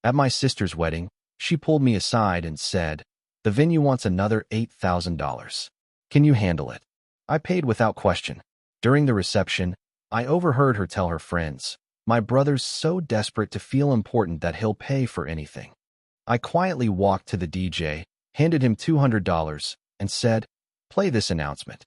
At my sister's wedding, she pulled me aside and said, "The venue wants another $8,000. Can you handle it?" I paid without question. During the reception, I overheard her tell her friends, "My brother's so desperate to feel important that he'll pay for anything." I quietly walked to the DJ, handed him $200, and said, "Play this announcement."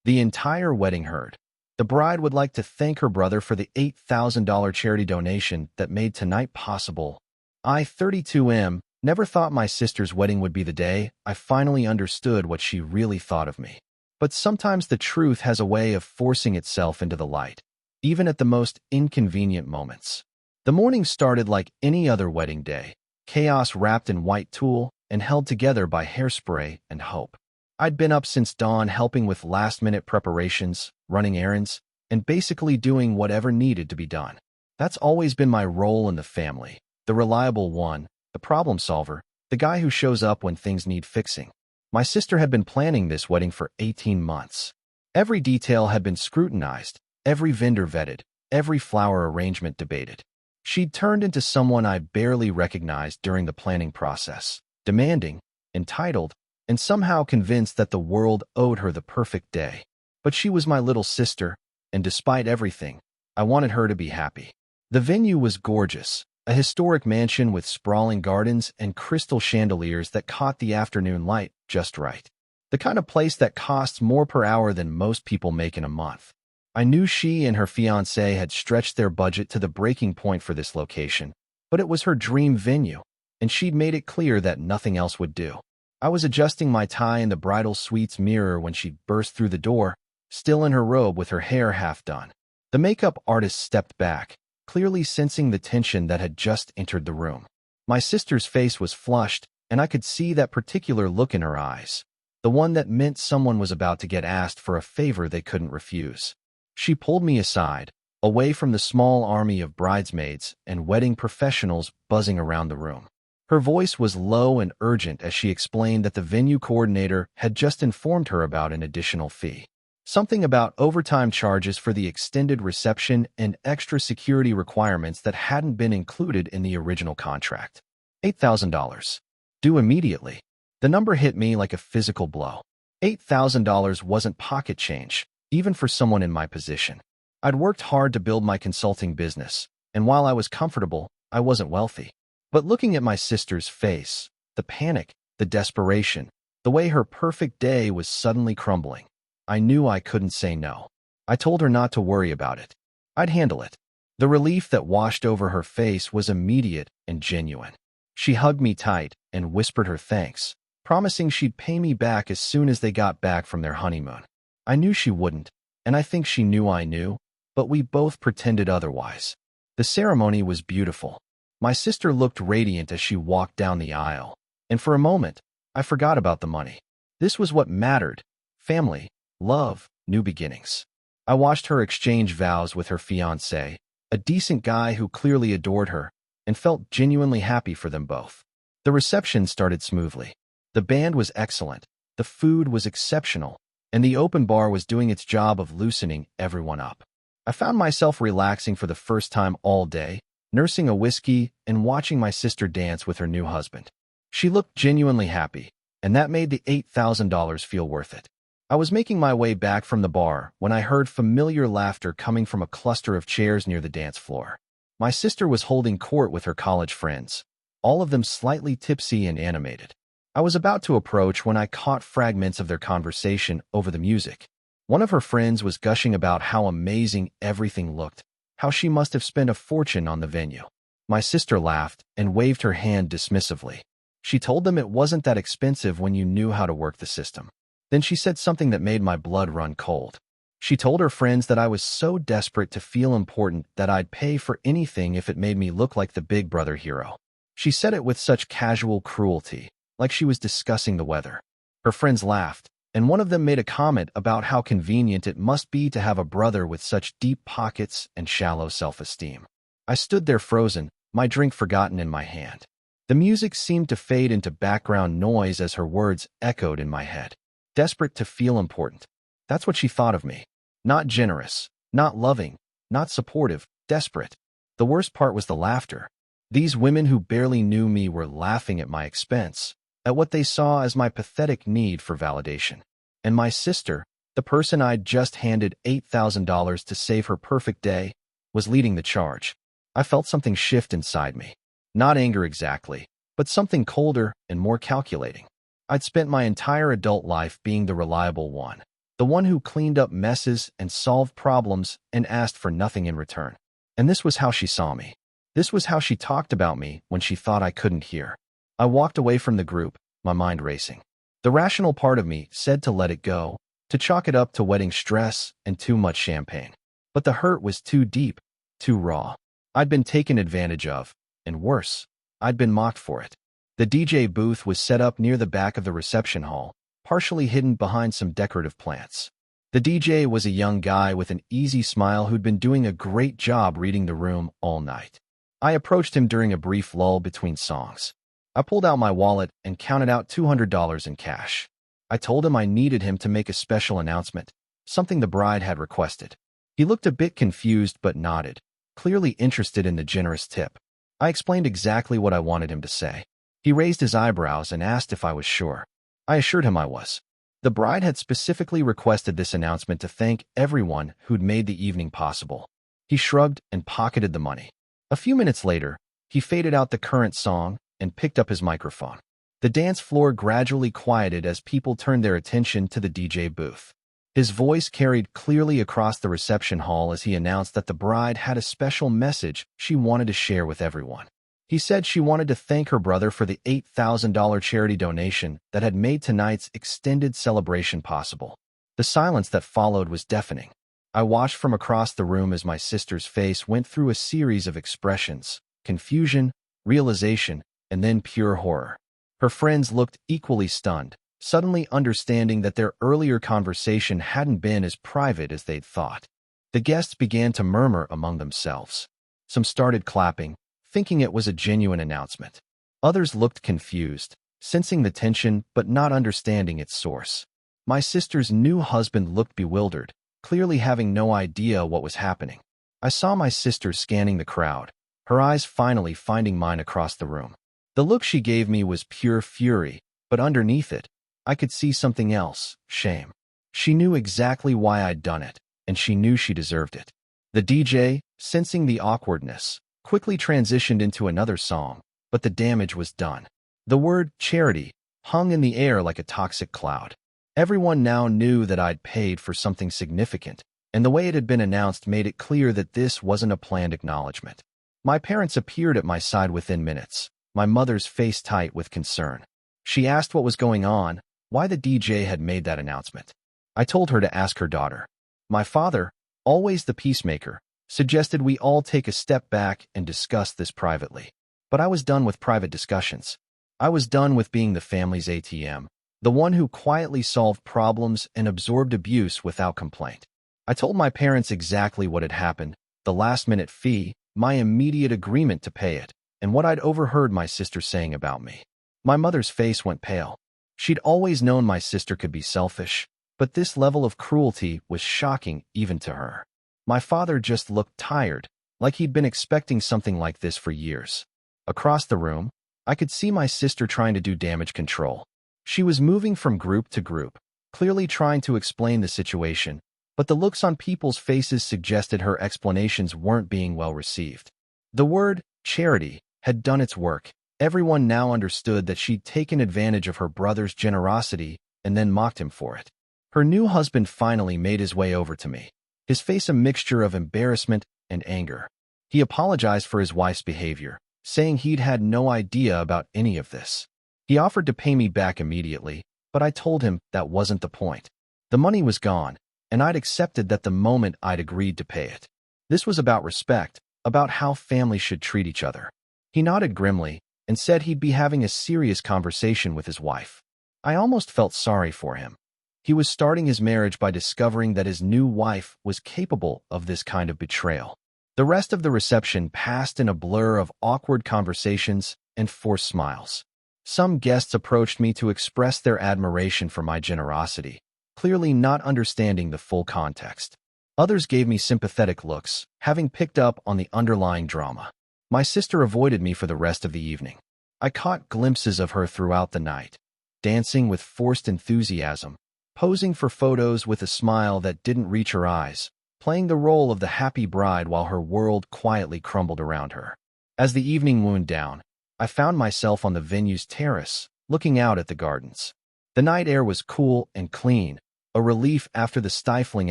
The entire wedding heard. The bride would like to thank her brother for the $8,000 charity donation that made tonight possible. I, 32M, never thought my sister's wedding would be the day I finally understood what she really thought of me. But sometimes the truth has a way of forcing itself into the light, even at the most inconvenient moments. The morning started like any other wedding day, chaos wrapped in white tulle and held together by hairspray and hope. I'd been up since dawn helping with last-minute preparations, running errands, and basically doing whatever needed to be done. That's always been my role in the family, the reliable one, the problem solver, the guy who shows up when things need fixing. My sister had been planning this wedding for 18 months. Every detail had been scrutinized, every vendor vetted, every flower arrangement debated. She'd turned into someone I barely recognized during the planning process, demanding, entitled, and somehow convinced that the world owed her the perfect day. But she was my little sister, and despite everything, I wanted her to be happy. The venue was gorgeous, a historic mansion with sprawling gardens and crystal chandeliers that caught the afternoon light just right. The kind of place that costs more per hour than most people make in a month. I knew she and her fiancé had stretched their budget to the breaking point for this location, but it was her dream venue, and she'd made it clear that nothing else would do. I was adjusting my tie in the bridal suite's mirror when she burst through the door, still in her robe with her hair half done. The makeup artist stepped back, clearly sensing the tension that had just entered the room. My sister's face was flushed, and I could see that particular look in her eyes, the one that meant someone was about to get asked for a favor they couldn't refuse. She pulled me aside, away from the small army of bridesmaids and wedding professionals buzzing around the room. Her voice was low and urgent as she explained that the venue coordinator had just informed her about an additional fee. Something about overtime charges for the extended reception and extra security requirements that hadn't been included in the original contract. $8,000. Due immediately. The number hit me like a physical blow. $8,000 wasn't pocket change, even for someone in my position. I'd worked hard to build my consulting business, and while I was comfortable, I wasn't wealthy. But looking at my sister's face, the panic, the desperation, the way her perfect day was suddenly crumbling, I knew I couldn't say no. I told her not to worry about it. I'd handle it. The relief that washed over her face was immediate and genuine. She hugged me tight and whispered her thanks, promising she'd pay me back as soon as they got back from their honeymoon. I knew she wouldn't, and I think she knew I knew, but we both pretended otherwise. The ceremony was beautiful. My sister looked radiant as she walked down the aisle, and for a moment, I forgot about the money. This was what mattered: family, love, new beginnings. I watched her exchange vows with her fiancé, a decent guy who clearly adored her, and felt genuinely happy for them both. The reception started smoothly. The band was excellent, the food was exceptional, and the open bar was doing its job of loosening everyone up. I found myself relaxing for the first time all day, nursing a whiskey and watching my sister dance with her new husband. She looked genuinely happy, and that made the $8,000 feel worth it. I was making my way back from the bar when I heard familiar laughter coming from a cluster of chairs near the dance floor. My sister was holding court with her college friends, all of them slightly tipsy and animated. I was about to approach when I caught fragments of their conversation over the music. One of her friends was gushing about how amazing everything looked, how she must have spent a fortune on the venue. My sister laughed and waved her hand dismissively. She told them it wasn't that expensive when you knew how to work the system. Then she said something that made my blood run cold. She told her friends that I was so desperate to feel important that I'd pay for anything if it made me look like the Big Brother hero. She said it with such casual cruelty, like she was discussing the weather. Her friends laughed, and one of them made a comment about how convenient it must be to have a brother with such deep pockets and shallow self-esteem. I stood there frozen, my drink forgotten in my hand. The music seemed to fade into background noise as her words echoed in my head. Desperate to feel important. That's what she thought of me. Not generous, not loving, not supportive, desperate. The worst part was the laughter. These women who barely knew me were laughing at my expense, at what they saw as my pathetic need for validation. And my sister, the person I'd just handed $8,000 to save her perfect day, was leading the charge. I felt something shift inside me. Not anger exactly, but something colder and more calculating. I'd spent my entire adult life being the reliable one, the one who cleaned up messes and solved problems and asked for nothing in return. And this was how she saw me. This was how she talked about me when she thought I couldn't hear. I walked away from the group, my mind racing. The rational part of me said to let it go, to chalk it up to wedding stress and too much champagne. But the hurt was too deep, too raw. I'd been taken advantage of, and worse, I'd been mocked for it. The DJ booth was set up near the back of the reception hall, partially hidden behind some decorative plants. The DJ was a young guy with an easy smile who'd been doing a great job reading the room all night. I approached him during a brief lull between songs. I pulled out my wallet and counted out $200 in cash. I told him I needed him to make a special announcement, something the bride had requested. He looked a bit confused but nodded, clearly interested in the generous tip. I explained exactly what I wanted him to say. He raised his eyebrows and asked if I was sure. I assured him I was. The bride had specifically requested this announcement to thank everyone who'd made the evening possible. He shrugged and pocketed the money. A few minutes later, he faded out the current song and picked up his microphone. The dance floor gradually quieted as people turned their attention to the DJ booth. His voice carried clearly across the reception hall as he announced that the bride had a special message she wanted to share with everyone. He said she wanted to thank her brother for the $8,000 charity donation that had made tonight's extended celebration possible. The silence that followed was deafening. I watched from across the room as my sister's face went through a series of expressions: confusion, realization, and then pure horror. Her friends looked equally stunned, suddenly understanding that their earlier conversation hadn't been as private as they'd thought. The guests began to murmur among themselves. Some started clapping, thinking it was a genuine announcement. Others looked confused, sensing the tension but not understanding its source. My sister's new husband looked bewildered, clearly having no idea what was happening. I saw my sister scanning the crowd, her eyes finally finding mine across the room. The look she gave me was pure fury, but underneath it, I could see something else: shame. She knew exactly why I'd done it, and she knew she deserved it. The DJ, sensing the awkwardness, quickly transitioned into another song, but the damage was done. The word charity hung in the air like a toxic cloud. Everyone now knew that I'd paid for something significant, and the way it had been announced made it clear that this wasn't a planned acknowledgement. My parents appeared at my side within minutes, my mother's face tight with concern. She asked what was going on, why the DJ had made that announcement. I told her to ask her daughter. My father, always the peacemaker, suggested we all take a step back and discuss this privately. But I was done with private discussions. I was done with being the family's ATM, the one who quietly solved problems and absorbed abuse without complaint. I told my parents exactly what had happened, the last-minute fee, my immediate agreement to pay it, and what I'd overheard my sister saying about me. My mother's face went pale. She'd always known my sister could be selfish, but this level of cruelty was shocking even to her. My father just looked tired, like he'd been expecting something like this for years. Across the room, I could see my sister trying to do damage control. She was moving from group to group, clearly trying to explain the situation, but the looks on people's faces suggested her explanations weren't being well received. The word charity had done its work. Everyone now understood that she'd taken advantage of her brother's generosity and then mocked him for it. Her new husband finally made his way over to me, his face a mixture of embarrassment and anger. He apologized for his wife's behavior, saying he'd had no idea about any of this. He offered to pay me back immediately, but I told him that wasn't the point. The money was gone, and I'd accepted that the moment I'd agreed to pay it. This was about respect, about how families should treat each other. He nodded grimly and said he'd be having a serious conversation with his wife. I almost felt sorry for him. He was starting his marriage by discovering that his new wife was capable of this kind of betrayal. The rest of the reception passed in a blur of awkward conversations and forced smiles. Some guests approached me to express their admiration for my generosity, clearly not understanding the full context. Others gave me sympathetic looks, having picked up on the underlying drama. My sister avoided me for the rest of the evening. I caught glimpses of her throughout the night, dancing with forced enthusiasm, posing for photos with a smile that didn't reach her eyes, playing the role of the happy bride while her world quietly crumbled around her. As the evening wound down, I found myself on the venue's terrace, looking out at the gardens. The night air was cool and clean, a relief after the stifling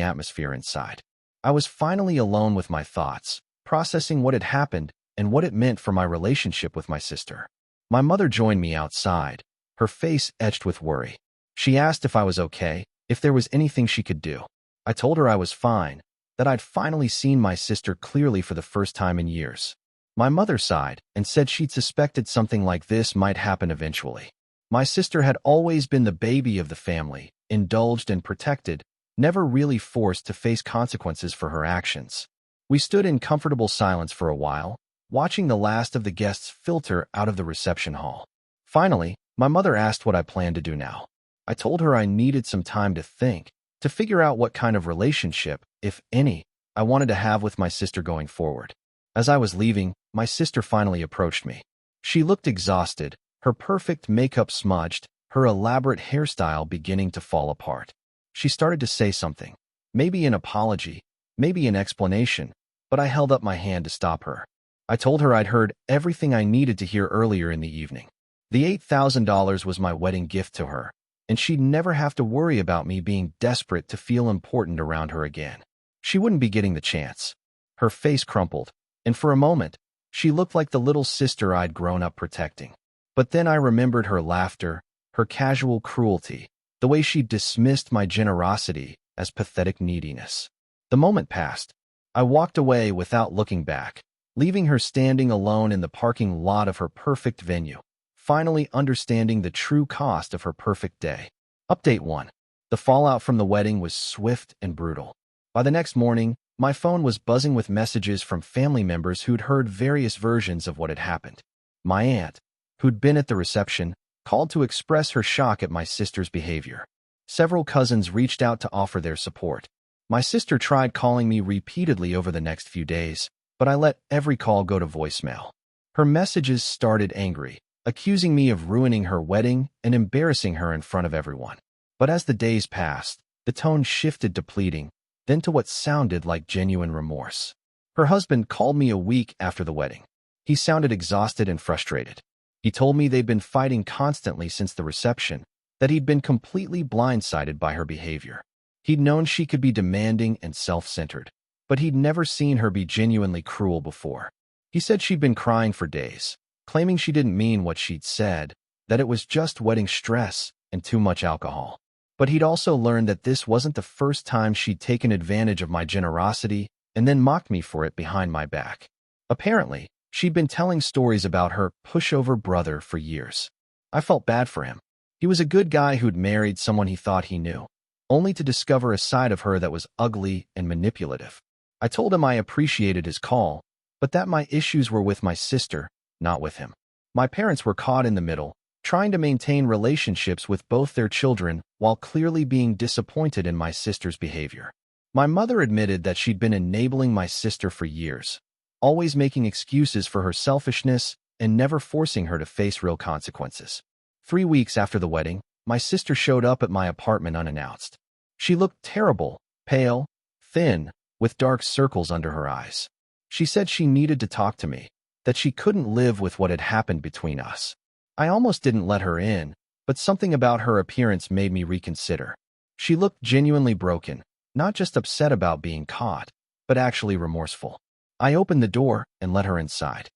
atmosphere inside. I was finally alone with my thoughts, processing what had happened and what it meant for my relationship with my sister. My mother joined me outside, her face etched with worry. She asked if I was okay, if there was anything she could do. I told her I was fine, that I'd finally seen my sister clearly for the first time in years. My mother sighed and said she'd suspected something like this might happen eventually. My sister had always been the baby of the family, indulged and protected, never really forced to face consequences for her actions. We stood in comfortable silence for a while, watching the last of the guests filter out of the reception hall. Finally, my mother asked what I planned to do now. I told her I needed some time to think, to figure out what kind of relationship, if any, I wanted to have with my sister going forward. As I was leaving, my sister finally approached me. She looked exhausted, her perfect makeup smudged, her elaborate hairstyle beginning to fall apart. She started to say something, maybe an apology, maybe an explanation, but I held up my hand to stop her. I told her I'd heard everything I needed to hear earlier in the evening. The $8,000 was my wedding gift to her, and she'd never have to worry about me being desperate to feel important around her again. She wouldn't be getting the chance. Her face crumpled, and for a moment, she looked like the little sister I'd grown up protecting. But then I remembered her laughter, her casual cruelty, the way she dismissed my generosity as pathetic neediness. The moment passed. I walked away without looking back, leaving her standing alone in the parking lot of her perfect venue, finally understanding the true cost of her perfect day. Update 1. The fallout from the wedding was swift and brutal. By the next morning, my phone was buzzing with messages from family members who'd heard various versions of what had happened. My aunt, who'd been at the reception, called to express her shock at my sister's behavior. Several cousins reached out to offer their support. My sister tried calling me repeatedly over the next few days, but I let every call go to voicemail. Her messages started angry, accusing me of ruining her wedding and embarrassing her in front of everyone. But as the days passed, the tone shifted to pleading, then to what sounded like genuine remorse. Her husband called me a week after the wedding. He sounded exhausted and frustrated. He told me they'd been fighting constantly since the reception, that he'd been completely blindsided by her behavior. He'd known she could be demanding and self-centered, but he'd never seen her be genuinely cruel before. He said she'd been crying for days, claiming she didn't mean what she'd said, that it was just wedding stress and too much alcohol. But he'd also learned that this wasn't the first time she'd taken advantage of my generosity and then mocked me for it behind my back. Apparently, she'd been telling stories about her pushover brother for years. I felt bad for him. He was a good guy who'd married someone he thought he knew, only to discover a side of her that was ugly and manipulative. I told him I appreciated his call, but that my issues were with my sister, not with him. My parents were caught in the middle, trying to maintain relationships with both their children while clearly being disappointed in my sister's behavior. My mother admitted that she'd been enabling my sister for years, always making excuses for her selfishness and never forcing her to face real consequences. 3 weeks after the wedding, my sister showed up at my apartment unannounced. She looked terrible, pale, thin, with dark circles under her eyes. She said she needed to talk to me, that she couldn't live with what had happened between us. I almost didn't let her in, but something about her appearance made me reconsider. She looked genuinely broken, not just upset about being caught, but actually remorseful. I opened the door and let her inside.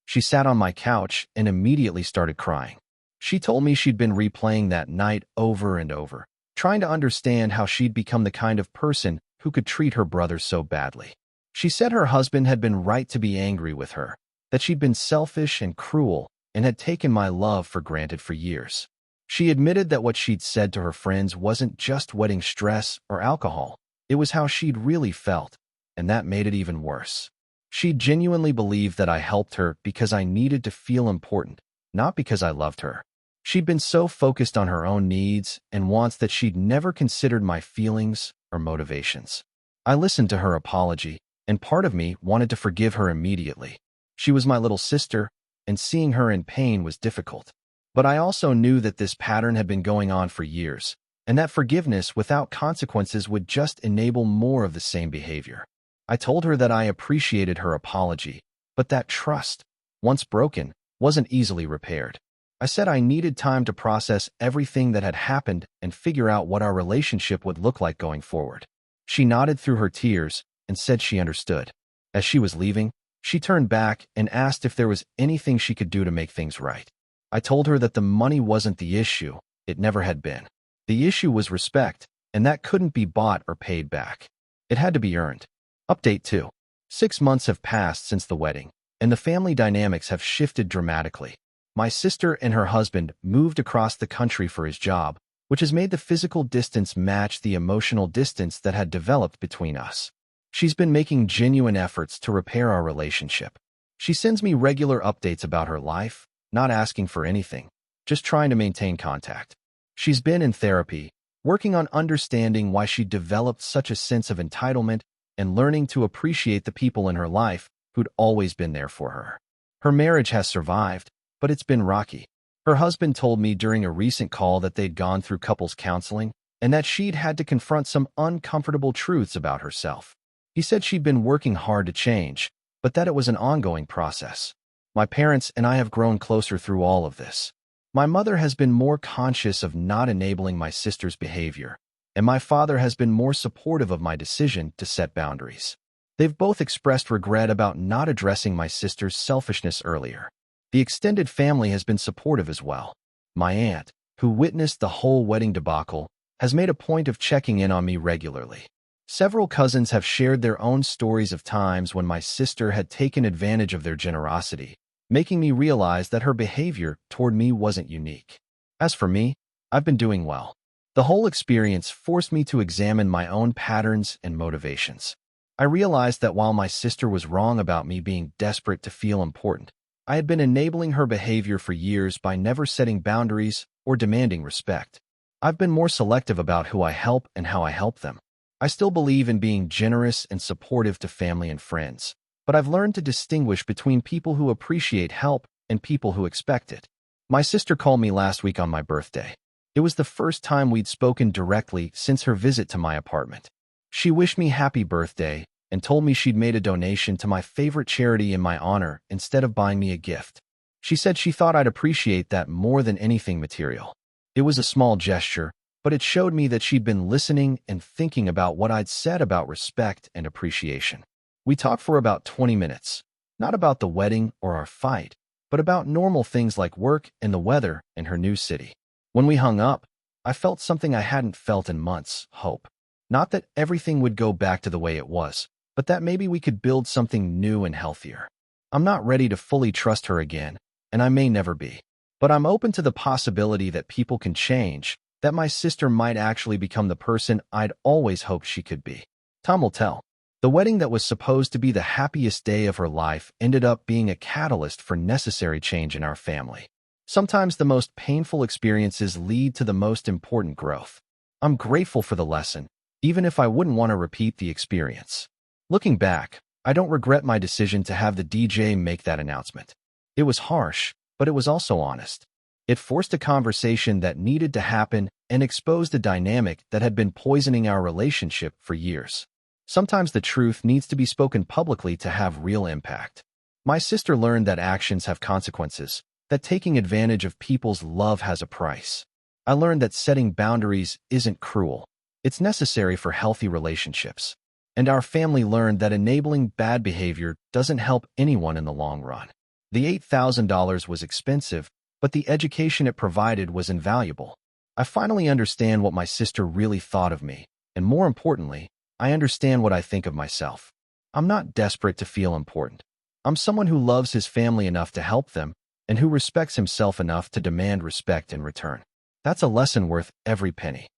She sat on my couch and immediately started crying. She told me she'd been replaying that night over and over, trying to understand how she'd become the kind of person who could treat her brother so badly. She said her husband had been right to be angry with her, that she'd been selfish and cruel and had taken my love for granted for years. She admitted that what she'd said to her friends wasn't just wedding stress or alcohol, it was how she'd really felt, and that made it even worse. She genuinely believed that I helped her because I needed to feel important, not because I loved her. She'd been so focused on her own needs and wants that she'd never considered my feelings or motivations. I listened to her apology, and part of me wanted to forgive her immediately. She was my little sister, and seeing her in pain was difficult. But I also knew that this pattern had been going on for years, and that forgiveness without consequences would just enable more of the same behavior. I told her that I appreciated her apology, but that trust, once broken, wasn't easily repaired. I said I needed time to process everything that had happened and figure out what our relationship would look like going forward. She nodded through her tears and said she understood. As she was leaving, she turned back and asked if there was anything she could do to make things right. I told her that the money wasn't the issue, it never had been. The issue was respect, and that couldn't be bought or paid back. It had to be earned. Update 2. 6 months have passed since the wedding, and the family dynamics have shifted dramatically. My sister and her husband moved across the country for his job, which has made the physical distance match the emotional distance that had developed between us. She's been making genuine efforts to repair our relationship. She sends me regular updates about her life, not asking for anything, just trying to maintain contact. She's been in therapy, working on understanding why she developed such a sense of entitlement and learning to appreciate the people in her life who'd always been there for her. Her marriage has survived, but it's been rocky. Her husband told me during a recent call that they'd gone through couples counseling and that she'd had to confront some uncomfortable truths about herself. He said she'd been working hard to change, but that it was an ongoing process. My parents and I have grown closer through all of this. My mother has been more conscious of not enabling my sister's behavior, and my father has been more supportive of my decision to set boundaries. They've both expressed regret about not addressing my sister's selfishness earlier. The extended family has been supportive as well. My aunt, who witnessed the whole wedding debacle, has made a point of checking in on me regularly. Several cousins have shared their own stories of times when my sister had taken advantage of their generosity, making me realize that her behavior toward me wasn't unique. As for me, I've been doing well. The whole experience forced me to examine my own patterns and motivations. I realized that while my sister was wrong about me being desperate to feel important, I had been enabling her behavior for years by never setting boundaries or demanding respect. I've been more selective about who I help and how I help them. I still believe in being generous and supportive to family and friends, but I've learned to distinguish between people who appreciate help and people who expect it. My sister called me last week on my birthday. It was the first time we'd spoken directly since her visit to my apartment. She wished me happy birthday and told me she'd made a donation to my favorite charity in my honor instead of buying me a gift. She said she thought I'd appreciate that more than anything material. It was a small gesture, but it showed me that she'd been listening and thinking about what I'd said about respect and appreciation. We talked for about 20 minutes, not about the wedding or our fight, but about normal things like work and the weather in her new city. When we hung up, I felt something I hadn't felt in months: hope. Not that everything would go back to the way it was, but that maybe we could build something new and healthier. I'm not ready to fully trust her again, and I may never be. But I'm open to the possibility that people can change, that my sister might actually become the person I'd always hoped she could be. Time will tell. The wedding that was supposed to be the happiest day of her life ended up being a catalyst for necessary change in our family. Sometimes the most painful experiences lead to the most important growth. I'm grateful for the lesson, even if I wouldn't want to repeat the experience. Looking back, I don't regret my decision to have the DJ make that announcement. It was harsh, but it was also honest. It forced a conversation that needed to happen and exposed a dynamic that had been poisoning our relationship for years. Sometimes the truth needs to be spoken publicly to have real impact. My sister learned that actions have consequences, that taking advantage of people's love has a price. I learned that setting boundaries isn't cruel. It's necessary for healthy relationships. And our family learned that enabling bad behavior doesn't help anyone in the long run. The $8,000 was expensive, but the education it provided was invaluable. I finally understand what my sister really thought of me, and more importantly, I understand what I think of myself. I'm not desperate to feel important. I'm someone who loves his family enough to help them, and who respects himself enough to demand respect in return. That's a lesson worth every penny.